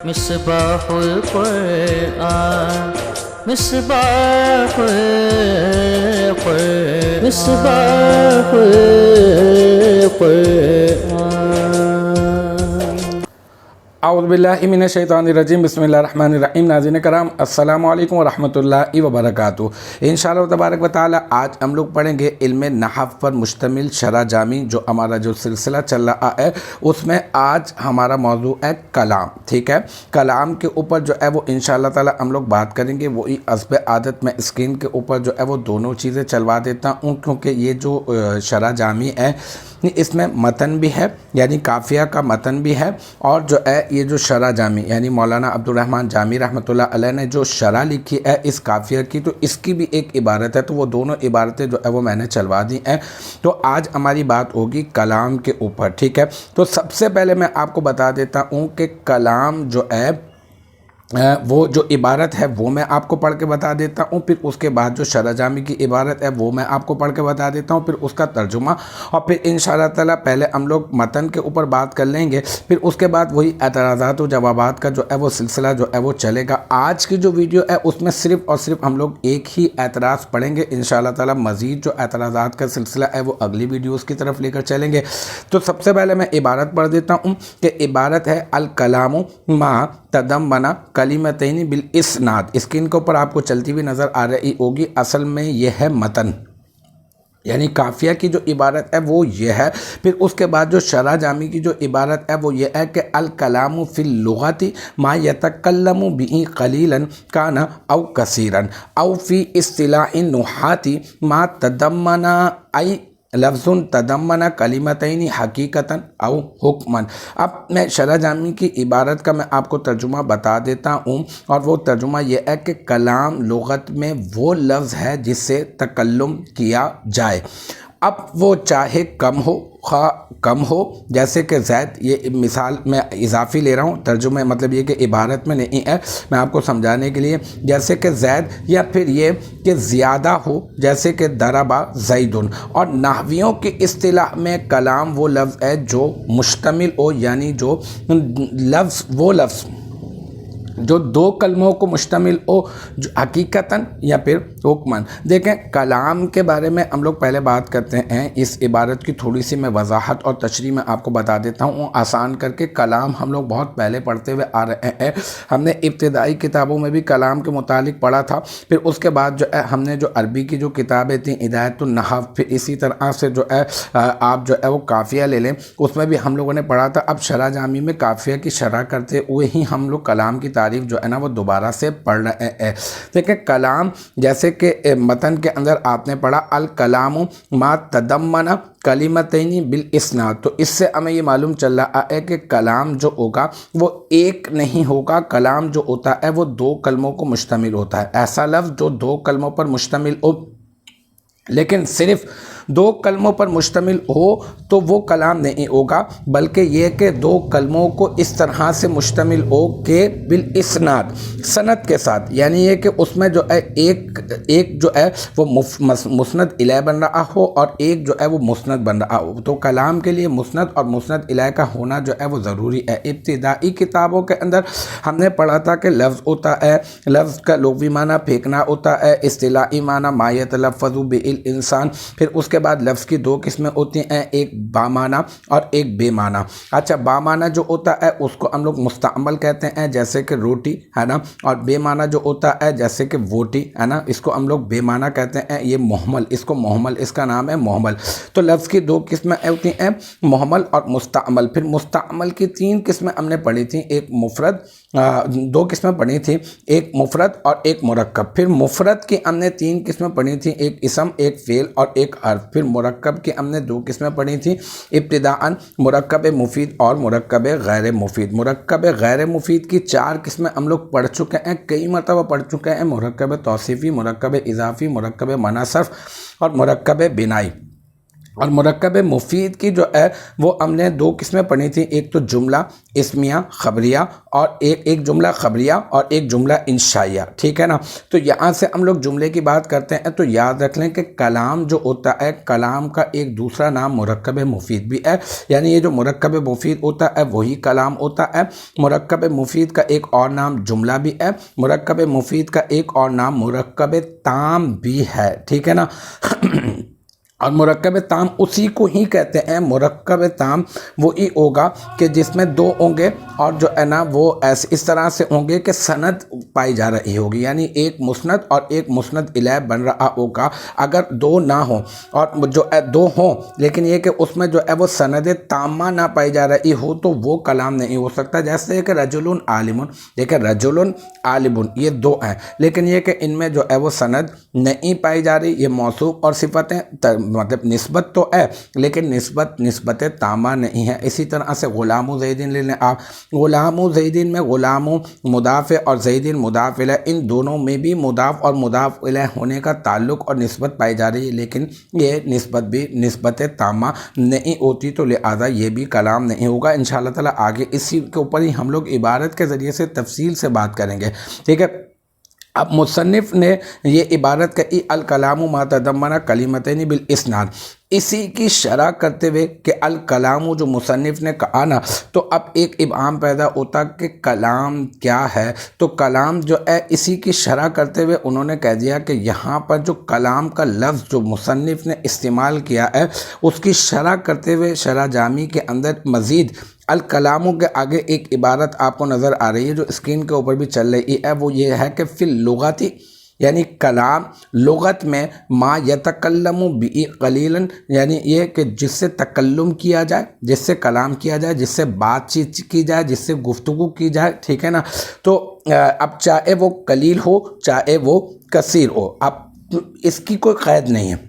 مصباح القرآن مصباح القرآن مصباح القرآن اعوذ باللہ من الشیطان الرجیم بسم اللہ الرحمن الرحیم۔ ناظرین کرام السلام علیکم ورحمۃ اللہ وبرکاتہ۔ انشاءاللہ تبارک و تعالی آج ہم لوگ پڑھیں گے علم نحو پر مشتمل شرح جامی، جو ہمارا جو سلسلہ چل رہا ہے اس میں آج ہمارا موضوع ہے کلام۔ ٹھیک ہے، کلام کے اوپر جو ہے وہ انشاءاللہ تعالی ہم لوگ بات کریں گے۔ وہی حسب عادت میں اسکرین کے اوپر جو ہے وہ دونوں چیزیں چلوا دیتا ہوں، کیونکہ یہ جو شرح جامی ہے اس میں متن بھی ہے، یعنی قافیہ کا متن بھی ہے، اور جو ہے یہ جو شرح جامی یعنی مولانا عبدالرحمن جامی رحمۃ اللہ علیہ نے جو شرح لکھی ہے اس قافیہ کی، تو اس کی بھی ایک عبارت ہے، تو وہ دونوں عبارتیں جو ہے وہ میں نے چلوا دی ہیں۔ تو آج ہماری بات ہوگی کلام کے اوپر۔ ٹھیک ہے، تو سب سے پہلے میں آپ کو بتا دیتا ہوں کہ کلام جو ہے وہ جو عبارت ہے وہ میں آپ کو پڑھ کے بتا دیتا ہوں، پھر اس کے بعد جو شرح جامی کی عبارت ہے وہ میں آپ کو پڑھ کے بتا دیتا ہوں، پھر اس کا ترجمہ، اور پھر انشاءاللہ تعالی پہلے ہم لوگ متن کے اوپر بات کر لیں گے، پھر اس کے بعد وہی اعتراضات و جوابات کا جو ہے وہ سلسلہ جو ہے وہ چلے گا۔ آج کی جو ویڈیو ہے اس میں صرف اور صرف ہم لوگ ایک ہی اعتراض پڑھیں گے، انشاءاللہ تعالی مزید جو اعتراضات کا سلسلہ ہے وہ اگلی ویڈیوز کی طرف لے کر چلیں گے۔ تو سب سے پہلے میں عبارت پڑھ دیتا ہوں کہ عبارت ہے الکلام ما تضمن کلمتین بالاسناد۔ اسکرین کے اوپر آپ کو چلتی ہوئی نظر آ رہی ہوگی، اصل میں یہ ہے متن، یعنی قافیہ کی جو عبارت ہے وہ یہ ہے۔ پھر اس کے بعد جو شرح جامی کی جو عبارت ہے وہ یہ ہے کہ الکلام فی اللغت ما یتکلم به قلیلا کان او کثیرا او فی اصطلاح النحاة ما تضمن ای لفظ تضمن کلمتین حقیقتا او حکما۔ اب میں شرح جامی کی عبارت کا میں آپ کو ترجمہ بتا دیتا ہوں، اور وہ ترجمہ یہ ہے کہ کلام لغت میں وہ لفظ ہے جس سے تکلم کیا جائے، اب وہ چاہے کم ہو خواہ کم ہو، جیسے کہ زید، یہ مثال میں اضافی لے رہا ہوں، ترجمہ مطلب یہ کہ عبارت میں نہیں ہے، میں آپ کو سمجھانے کے لیے، جیسے کہ زید، یا پھر یہ کہ زیادہ ہو جیسے کہ ضربا زیدن۔ اور نحویوں کی اصطلاح میں کلام وہ لفظ ہے جو مشتمل ہو، یعنی جو لفظ جو دو کلموں کو مشتمل ہو، جو حقیقتاً یا پھر حکماً۔ دیکھیں کلام کے بارے میں ہم لوگ پہلے بات کرتے ہیں، اس عبارت کی تھوڑی سی میں وضاحت اور تشریح میں آپ کو بتا دیتا ہوں آسان کر کے۔ کلام ہم لوگ بہت پہلے پڑھتے ہوئے آ رہے ہیں، ہم نے ابتدائی کتابوں میں بھی کلام کے متعلق پڑھا تھا، پھر اس کے بعد جو ہے ہم نے جو عربی کی جو کتابیں تھیں ہدایت النحو، پھر اسی طرح سے جو ہے آپ جو ہے وہ قافیہ لے لیں، اس میں بھی ہم لوگوں نے پڑھا تھا۔ اب شرح جامی میں قافیہ کی شرح کرتے ہوئے ہی ہم لوگ کلام کی تعریف جو ہے نا وہ دوبارہ سے پڑھ رہے ہیں۔ دیکھیں کلام، جیسے کہ متن کے اندر آپ نے پڑھا الکلام ما تضمن کلمتین بالاسناد، تو اس سے ہمیں یہ معلوم چل رہا ہے کہ کلام جو ہوگا وہ ایک نہیں ہوگا، کلام جو ہوتا ہے وہ دو کلموں کو مشتمل ہوتا ہے۔ ایسا لفظ جو دو کلموں پر مشتمل ہو، لیکن صرف دو کلموں پر مشتمل ہو تو وہ کلام نہیں ہوگا، بلکہ یہ کہ دو کلموں کو اس طرح سے مشتمل ہو کہ بالاسناد، سند کے ساتھ، یعنی یہ کہ اس میں جو ہے ایک جو ہے وہ مسند الیہ بن رہا ہو اور ایک جو ہے وہ مسند بن رہا ہو، تو کلام کے لیے مسند اور مسند الیہ کا ہونا جو ہے وہ ضروری ہے۔ ابتدائی کتابوں کے اندر ہم نے پڑھا تھا کہ لفظ ہوتا ہے، لفظ کا لغوی معنی پھینکنا ہوتا ہے، اصطلاحی معنی ما یتلفظ بہ الانسان، پھر اس کے بعد لفظ کی دو قسمیں ہوتی ہیں، ایک بامعنی اور ایک بے معنی۔ اچھا، بامعنی جو ہوتا ہے اس کو ہم لوگ مستعمل کہتے ہیں، جیسے کہ روٹی ہے نا، اور بے معنی جو ہوتا ہے جیسے کہ ووٹی ہے نا، اس کو ہم لوگ بے معنی کہتے ہیں، یہ محمل، اس کو محمل، اس کا نام ہے محمل۔ تو لفظ کی دو قسمیں ہوتی ہیں، محمل اور مستعمل۔ پھر مستعمل کی تین قسمیں ہم نے پڑھی تھیں، ایک مفرد، دو قسمیں پڑھی تھیں، ایک مفرد اور ایک مرکب۔ پھر مفرد کی ہم نے تین قسمیں پڑھی تھیں، ایک اسم، ایک فعل اور ایک حرف۔ پھر مرکب کی ہم نے دو قسمیں پڑھی تھیں، ابتداءً مرکب مفید اور مرکب غیر مفید۔ مرکب غیر مفید کی چار قسمیں ہم لوگ پڑھ چکے ہیں، کئی مرتبہ پڑھ چکے ہیں، مرکب توصیفی، مرکب اضافی، مرکب منع صرف اور مرکب بنائی۔ اور مرکب مفید کی جو ہے وہ ہم نے دو قسمیں پڑھی تھیں، ایک تو جملہ اسمیہ خبریہ اور ایک جملہ خبریہ اور ایک جملہ انشائیہ، ٹھیک ہے نا۔ تو یہاں سے ہم لوگ جملے کی بات کرتے ہیں تو یاد رکھ لیں کہ کلام جو ہوتا ہے، کلام کا ایک دوسرا نام مرکب مفید بھی ہے، یعنی یہ جو مرکب مفید ہوتا ہے وہی کلام ہوتا ہے۔ مرکب مفید کا ایک اور نام جملہ بھی ہے، مرکب مفید کا ایک اور نام مرکب تام بھی ہے، ٹھیک ہے نا۔ اور مرکب تام اسی کو ہی کہتے ہیں، مرکب تام وہی ہوگا کہ جس میں دو ہوں گے اور جو ہے نا وہ اس طرح سے ہوں گے کہ سند پائی جا رہی ہوگی، یعنی ایک مسند اور ایک مسند الیہ بن رہا ہوگا۔ اگر دو نہ ہوں اور جو دو ہوں لیکن یہ کہ اس میں جو ہے وہ سند تامہ نہ پائی جا رہی ہو تو وہ کلام نہیں ہو سکتا۔ جیسے کہ رجل عالم، دیکھیں رجل عالم یہ دو ہیں لیکن یہ کہ ان میں جو ہے وہ سند نہیں پائی جا رہی، یہ موصوف اور صفتیں مطلب نسبت تو ہے لیکن نسبت تامہ نہیں ہے۔ اسی طرح سے غلام زیدین لے لیں آپ، غلام زیدین میں غلام مضاف اور زیدین مضاف الیہ، ان دونوں میں بھی مضاف اور مضاف الیہ ہونے کا تعلق اور نسبت پائی جا رہی ہے لیکن یہ نسبت بھی نسبت تامہ نہیں ہوتی، تو لہذا یہ بھی کلام نہیں ہوگا۔ انشاءاللہ تعالی آگے اسی کے اوپر ہی ہم لوگ عبارت کے ذریعے سے تفصیل سے بات کریں گے، ٹھیک ہے۔ اب مصنف نے یہ عبارت کہی الکلام ما تضمن کلمتین بالاسناد، اسی کی شرح کرتے ہوئے کہ الکلام جو مصنف نے کہا نا، تو اب ایک ابہام پیدا ہوتا کہ کلام کیا ہے، تو کلام جو ہے اسی کی شرح کرتے ہوئے انہوں نے کہہ دیا کہ یہاں پر جو کلام کا لفظ جو مصنف نے استعمال کیا ہے اس کی شرح کرتے ہوئے شرح جامی کے اندر مزید الکلاموں کے آگے ایک عبارت آپ کو نظر آ رہی ہے جو اسکرین کے اوپر بھی چل رہی ہے، وہ یہ ہے کہ فی اللغتی، یعنی کلام لغت میں ما یتکلم بی قلیلا، یعنی یہ کہ جس سے تکلم کیا جائے، جس سے کلام کیا جائے، جس سے بات چیت کی جائے، جس سے گفتگو کی جائے، ٹھیک ہے نا۔ تو اب چاہے وہ قلیل ہو چاہے وہ کثیر ہو، اب اس کی کوئی قید نہیں ہے۔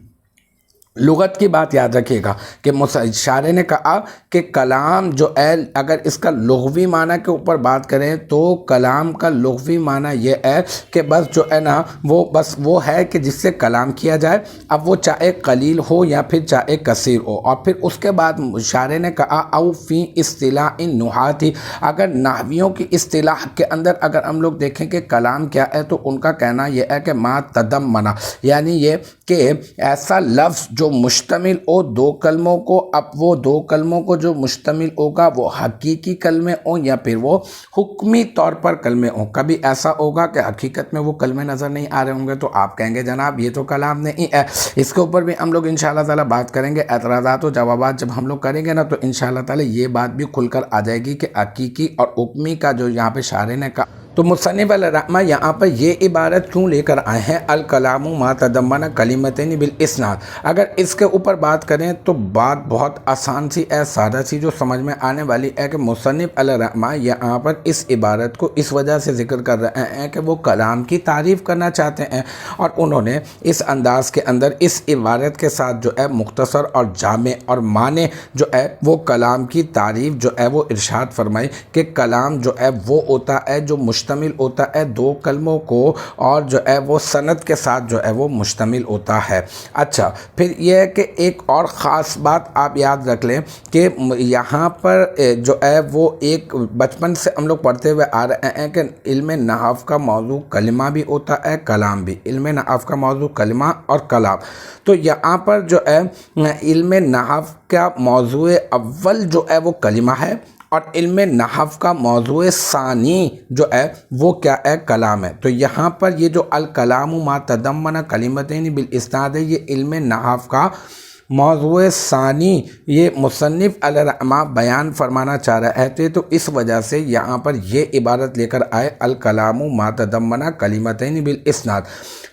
لغت کی بات یاد رکھیے گا کہ شاعر نے کہا کہ کلام جو ہے اگر اس کا لغوی معنی کے اوپر بات کریں تو کلام کا لغوی معنی یہ ہے کہ بس جو ہے نا وہ ہے کہ جس سے کلام کیا جائے، اب وہ چاہے قلیل ہو یا پھر چاہے کثیر ہو۔ اور پھر اس کے بعد شاعر نے کہا او فی اصطلاح النحاۃ، اگر نحویوں کی اصطلاح کے اندر اگر ہم لوگ دیکھیں کہ کلام کیا ہے تو ان کا کہنا یہ ہے کہ ما تضمن، یعنی یہ کہ ایسا لفظ جو مشتمل ہو دو کلموں کو، اب وہ دو کلموں کو جو مشتمل ہوگا وہ حقیقی کلمے ہوں یا پھر وہ حکمی طور پر کلمے ہوں۔ کبھی ایسا ہوگا کہ حقیقت میں وہ کلمے نظر نہیں آ رہے ہوں گے تو آپ کہیں گے جناب یہ تو کلام نہیں ہے۔ اس کے اوپر بھی ہم لوگ انشاءاللہ تعالی بات کریں گے، اعتراضات و جوابات جب ہم لوگ کریں گے نا تو انشاءاللہ تعالی یہ بات بھی کھل کر آ جائے گی کہ حقیقی اور حکمی کا جو یہاں پہ شاعر نے کہا۔ تو مصنف علیہ الرحمہ یہاں پر یہ عبارت کیوں لے کر آئے ہیں الکلام ما تضمن کلمتین بالاسناد؟ اگر اس کے اوپر بات کریں تو بات بہت آسان سی ہے، سادہ سی جو سمجھ میں آنے والی ہے کہ مصنف علیہ الرحمہ یہاں پر اس عبارت کو اس وجہ سے ذکر کر رہے ہیں کہ وہ کلام کی تعریف کرنا چاہتے ہیں، اور انہوں نے اس انداز کے اندر اس عبارت کے ساتھ جو ہے مختصر اور جامع اور معنی جو ہے وہ کلام کی تعریف جو ہے وہ ارشاد فرمائی کہ کلام جو ہے وہ ہوتا ہے جو مشتمل ہوتا ہے دو کلموں کو اور جو ہے وہ سند کے ساتھ جو ہے وہ مشتمل ہوتا ہے۔ اچھا، پھر یہ ہے کہ ایک اور خاص بات آپ یاد رکھ لیں کہ یہاں پر جو ہے وہ ایک بچپن سے ہم لوگ پڑھتے ہوئے آ رہے ہیں کہ علم نحو کا موضوع کلمہ بھی ہوتا ہے کلام بھی، علم نحو کا موضوع کلمہ اور کلام۔ تو یہاں پر جو ہے علم نحو کا موضوع اول جو ہے وہ کلمہ ہے اور علم نحو کا موضوع ثانی جو ہے وہ کیا ہے کلام ہے۔ تو یہاں پر یہ جو الکلام ما تضمن کلمتین بالاسناد ہے، یہ علم نحو کا موضوع ثانی یہ مصنف علیہ الرحمہ بیان فرمانا چاہ رہے تھے، تو اس وجہ سے یہاں پر یہ عبارت لے کر آئے الکلام ما تضمن کلمتین بالاسناد۔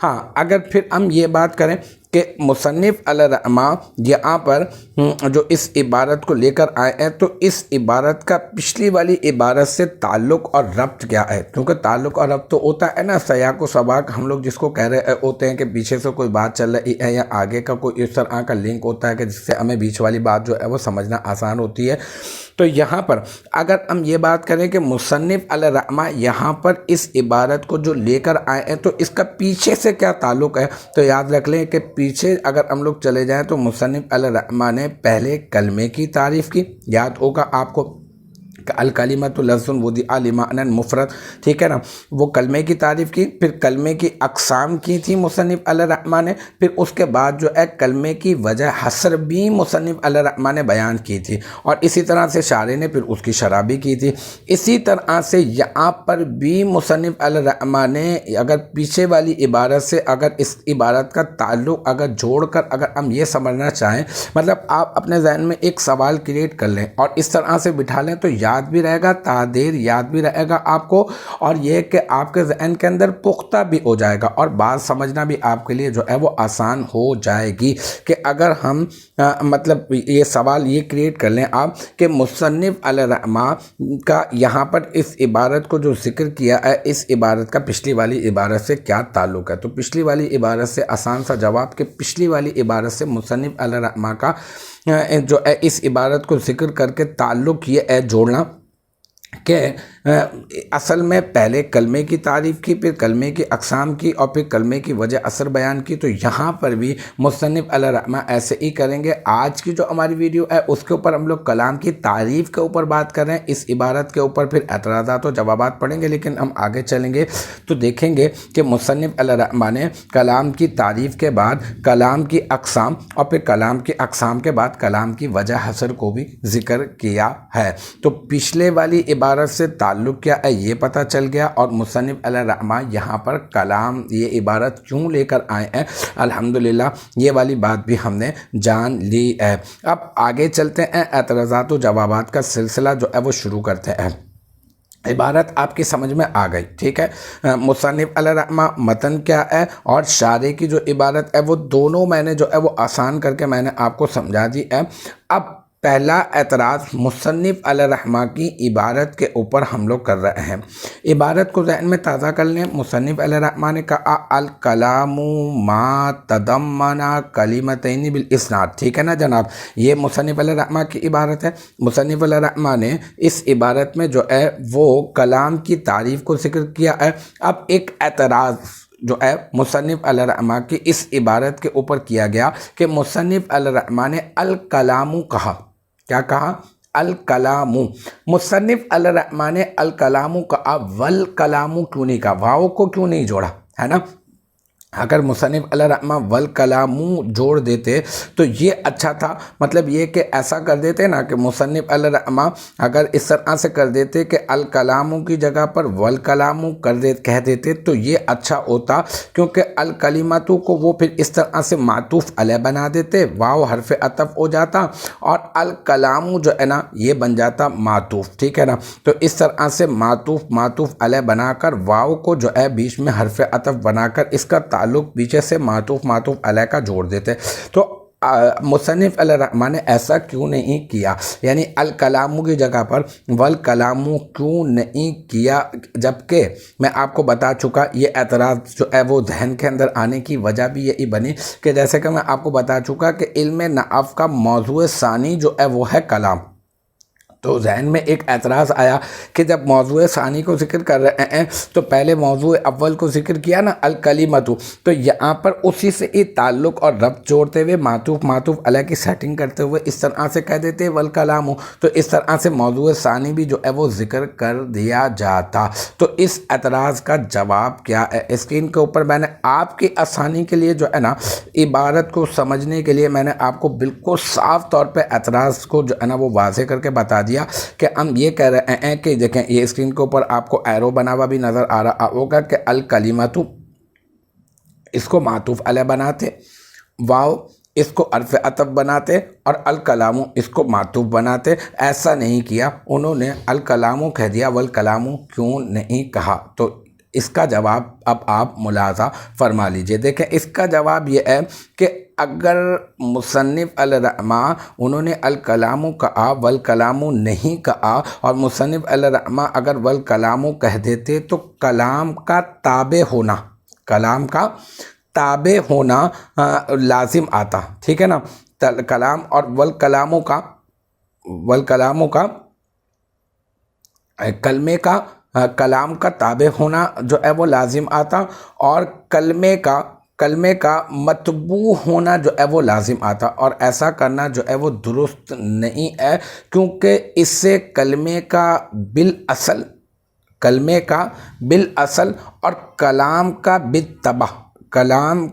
ہاں، اگر پھر ہم یہ بات کریں کہ مصنف علیہ الرحمہ یہاں پر جو اس عبارت کو لے کر آئے ہیں تو اس عبارت کا پچھلی والی عبارت سے تعلق اور ربط کیا ہے، کیونکہ تعلق اور ربط تو ہوتا ہے نا، سیاق و سباق ہم لوگ جس کو کہہ رہے ہوتے ہیں کہ پیچھے سے کوئی بات چل رہی ہے یا آگے کا کوئی اس طرح کا لنک ہوتا ہے کہ جس سے ہمیں بیچ والی بات جو ہے وہ سمجھنا آسان ہوتی ہے۔ تو یہاں پر اگر ہم یہ بات کریں کہ مصنف علیہ الرحمہ یہاں پر اس عبارت کو جو لے کر آئے ہیں تو اس کا پیچھے سے کیا تعلق ہے، تو یاد رکھ لیں کہ پیچھے اگر ہم لوگ چلے جائیں تو مصنف علیہ الرحمہ نے پہلے کلمے کی تعریف کی، یاد ہوگا آپ کو الکلمۃ لفظ وضع لمعنی مفرد، ٹھیک ہے نا، وہ کلمے کی تعریف کی، پھر کلمے کی اقسام کی تھی مصنف علیہ الرحمہ نے، پھر اس کے بعد جو ہے کلمے کی وجہ حسر بھی مصنف علیہ الرحمہ نے بیان کی تھی، اور اسی طرح سے شارح نے پھر اس کی شرح بھی کی تھی۔ اسی طرح سے یہاں پر بھی مصنف علیہ الرحمہ نے اگر پیچھے والی عبارت سے اگر اس عبارت کا تعلق اگر جوڑ کر اگر ہم یہ سمجھنا چاہیں، مطلب آپ اپنے ذہن میں ایک سوال کریٹ کر لیں اور اس طرح سے بٹھا لیں تو یاد بھی رہے گا، تعدیر یاد بھی رہے گا آپ کو، اور یہ کہ آپ کے ذہن کے اندر پختہ بھی ہو جائے گا اور بات سمجھنا بھی آپ کے لیے جو ہے وہ آسان ہو جائے گی کہ اگر ہم مطلب یہ سوال یہ کریٹ کر لیں آپ کہ مصنف علیہ الرحمہ کا یہاں پر اس عبارت کو جو ذکر کیا ہے، اس عبارت کا پچھلی والی عبارت سے کیا تعلق ہے، تو پچھلی والی عبارت سے آسان سا جواب کہ پچھلی والی عبارت سے مصنف علیہ الرحمہ کا جو ہے اس عبارت کو ذکر کر کے تعلق یہ ہے جوڑنا کہ اصل میں پہلے کلمے کی تعریف کی، پھر کلمے کی اقسام کی، اور پھر کلمے کی وجہ اثر بیان کی، تو یہاں پر بھی مصنف علیہ الرحمہ ایسے ہی کریں گے۔ آج کی جو ہماری ویڈیو ہے اس کے اوپر ہم لوگ کلام کی تعریف کے اوپر بات کر رہے ہیں، اس عبارت کے اوپر پھر اعتراضات و جوابات پڑھیں گے، لیکن ہم آگے چلیں گے تو دیکھیں گے کہ مصنف علیہ الرحمہ نے کلام کی تعریف کے بعد کلام کی اقسام اور پھر کلام کی اقسام کے بعد کلام کی وجہ حسر کو بھی ذکر کیا ہے۔ تو پچھلے والی عبارت سے تعلق کیا ہے یہ پتہ چل گیا، اور مصنف علیہ الرحمہ یہاں پر کلام یہ عبارت کیوں لے کر آئے ہیں، الحمدللہ یہ والی بات بھی ہم نے جان لی ہے۔ اب آگے چلتے ہیں، اعتراضات و جوابات کا سلسلہ جو ہے وہ شروع کرتے ہیں۔ عبارت آپ کی سمجھ میں آ گئی، ٹھیک ہے، مصنف علیہ الرحمہ متن کیا ہے اور شارح کی جو عبارت ہے وہ دونوں میں نے جو ہے وہ آسان کر کے میں نے آپ کو سمجھا دی ہے۔ اب پہلا اعتراض مصنف علیہ الرحمہ کی عبارت کے اوپر ہم لوگ کر رہے ہیں۔ عبارت کو ذہن میں تازہ کر لیں۔ مصنف علیہ الرحمہ نے کہا الکلام ما تضمن کلمتین بالاسناد، ٹھیک ہے نا جناب، یہ مصنف علیہ الرحمہ کی عبارت ہے۔ مصنف علیہ الرحمہ نے اس عبارت میں جو ہے وہ کلام کی تعریف کو ذکر کیا ہے۔ اب ایک اعتراض جو ہے مصنف علیہ الرحمہ کی اس عبارت کے اوپر کیا گیا کہ مصنف علیہ الرحمہ نے الکلام کہا، کیا کہا؟ الکلام۔ مصنف علیہ الرحمہ نے الکلام کہا، والکلام کیوں نہیں کہا، واو کو کیوں نہیں جوڑا، ہے نا؟ اگر مصنف علیہ الرحمہ والکلام جوڑ دیتے تو یہ اچھا تھا، مطلب یہ کہ ایسا کر دیتے نا کہ مصنف علیہ الرحمہ اگر اس طرح سے کر دیتے کہ الکلام کی جگہ پر والکلام کہہ دیتے تو یہ اچھا ہوتا، کیونکہ الکلمات کو وہ پھر اس طرح سے معطوف علیہ بنا دیتے، واو حرف عطف ہو جاتا، اور الکلام جو ہے نا یہ بن جاتا معطوف، ٹھیک ہے نا؟ تو اس طرح سے معطوف علیہ بنا کر واو کو جو ہے بیچ میں حرف عطف بنا کر اس کا تعلق پیچھے سے معطوف علیہ کا جوڑ دیتے۔ تو مصنف علیہ الرحمہ نے ایسا کیوں نہیں کیا، یعنی الکلام کی جگہ پر والکلام کیوں نہیں کیا، جبکہ میں آپ کو بتا چکا یہ اعتراض جو ہے وہ ذہن کے اندر آنے کی وجہ بھی یہی بنی کہ جیسے کہ میں آپ کو بتا چکا کہ علم نحو کا موضوع ثانی جو ہے وہ ہے کلام، تو ذہن میں ایک اعتراض آیا کہ جب موضوع ثانی کو ذکر کر رہے ہیں تو پہلے موضوع اول کو ذکر کیا نا الکلمۃ، تو یہاں پر اسی سے یہ تعلق اور ربط جوڑتے ہوئے معطوف علیہ کی سیٹنگ کرتے ہوئے اس طرح سے کہہ دیتے والکلام، تو اس طرح سے موضوع ثانی بھی جو ہے وہ ذکر کر دیا جاتا۔ تو اس اعتراض کا جواب کیا ہے، اسکرین کے اوپر میں نے آپ کی آسانی کے لیے جو ہے نا عبارت کو سمجھنے کے لیے میں نے آپ کو بالکل صاف طور پہ اعتراض کو جو ہے نا وہ واضح کر کے بتا دیا کہ ہم یہ کہہ رہے ہیں کہ دیکھیں یہ اسکرین کے اوپر آپ کو ایرو بنا ہوا بھی نظر آ رہا ہوگا کہ الکلمۃ اس کو معطوف علیہ بناتے، واو اس کو حرف عطف بناتے، اور الکلام اس کو معطوف بناتے، ایسا نہیں کیا، انہوں نے الکلام کہہ دیا، والکلام کیوں نہیں کہا؟ تو اس کا جواب اب آپ ملاحظہ فرما لیجئے۔ دیکھیں اس کا جواب یہ ہے کہ اگر مصنف علیہ الرحمہ انہوں نے الکلام کہا والکلام نہیں کہا، اور مصنف علیہ الرحمہ اگر والکلام کہہ دیتے تو کلام کا تابع ہونا لازم آتا، ٹھیک ہے نا؟ کلام اور والکلام کا کلمے کا کلام کا تابع ہونا جو ہے وہ لازم آتا، اور کلمے کا متبوع ہونا جو ہے وہ لازم آتا، اور ایسا کرنا جو ہے وہ درست نہیں ہے، کیونکہ اس سے کلمے کا بالاصل اور کلام کا بالطبع، کلام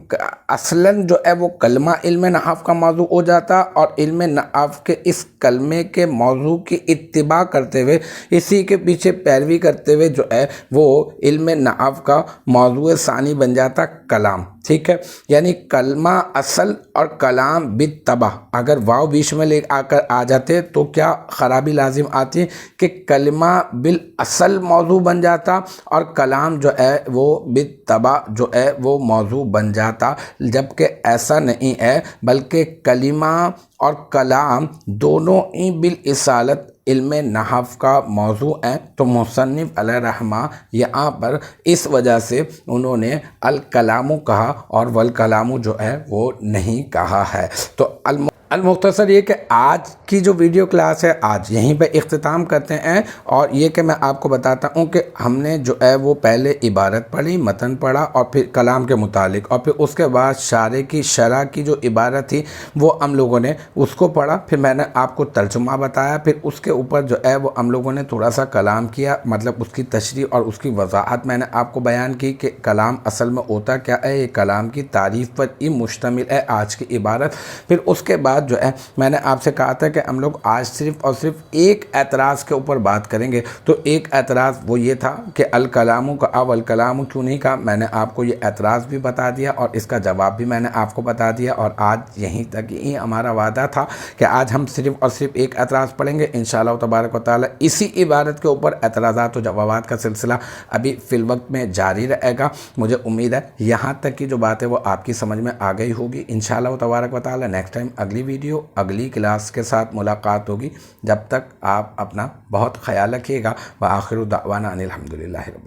اصلاً جو ہے وہ کلمہ علم نحو کا موضوع ہو جاتا، اور علم نحو کے اس کلمے کے موضوع کی اتباع کرتے ہوئے، اسی کے پیچھے پیروی کرتے ہوئے جو ہے وہ علم نحو کا موضوع ثانی بن جاتا کلام، ٹھیک ہے۔ یعنی کلمہ اصل اور کلام بالطبع اگر واو بیچ میں لے آ جاتے تو کیا خرابی لازم آتی کہ کلمہ بالاصل موضوع بن جاتا اور کلام جو ہے وہ بالطبع جو ہے وہ موضوع بن جاتا، جبکہ ایسا نہیں ہے، بلکہ کلمہ اور کلام دونوں ہی بالاصالت علم نحو کا موضوع ہیں۔ تو مصنف علیہ رحمہ یہاں پر اس وجہ سے انہوں نے الکلام کہا اور والکلام جو ہے وہ نہیں کہا ہے۔ تو المختصر یہ کہ آج کی جو ویڈیو کلاس ہے آج یہیں پہ اختتام کرتے ہیں، اور یہ کہ میں آپ کو بتاتا ہوں کہ ہم نے جو ہے وہ پہلے عبارت پڑھی، متن پڑھا، اور پھر کلام کے متعلق، اور پھر اس کے بعد شارح کی شرح کی جو عبارت تھی وہ ہم لوگوں نے اس کو پڑھا، پھر میں نے آپ کو ترجمہ بتایا، پھر اس کے اوپر جو ہے وہ ہم لوگوں نے تھوڑا سا کلام کیا، مطلب اس کی تشریح اور اس کی وضاحت میں نے آپ کو بیان کی کہ کلام اصل میں ہوتا کیا ہے، یہ کلام کی تعریف پر ہی مشتمل ہے آج کی عبارت۔ پھر اس کے بعد جو ہے میں نے آپ سے کہا تھا کہ ہم لوگ آج صرف اور صرف ایک اعتراض کے اوپر بات کریں گے، تو ایک اعتراض وہ یہ تھا کہ الکلام کا الکلام کیوں نہیں کہا، میں نے آپ کو یہ اعتراض بھی بتا دیا اور اس کا جواب بھی میں نے آپ کو بتا دیا، اور آج یہیں تک ہی ہمارا وعدہ تھا کہ آج ہم صرف اور صرف ایک اعتراض پڑھیں گے انشاءاللہ تبارک و تعالی۔ اسی عبارت کے اوپر اعتراضات و جوابات کا سلسلہ ابھی فی الوقت میں جاری رہے گا۔ مجھے امید ہے یہاں تک کی جو بات ہے وہ آپ کی سمجھ میں آ گئی ہوگی انشاءاللہ تبارک و تعالی۔ نیکسٹ ٹائم اگلی ویڈیو اگلی کلاس کے ساتھ ملاقات ہوگی، جب تک آپ اپنا بہت خیال رکھیے گا۔ وآخر دعوانا ان الحمدللہ رب العالمین۔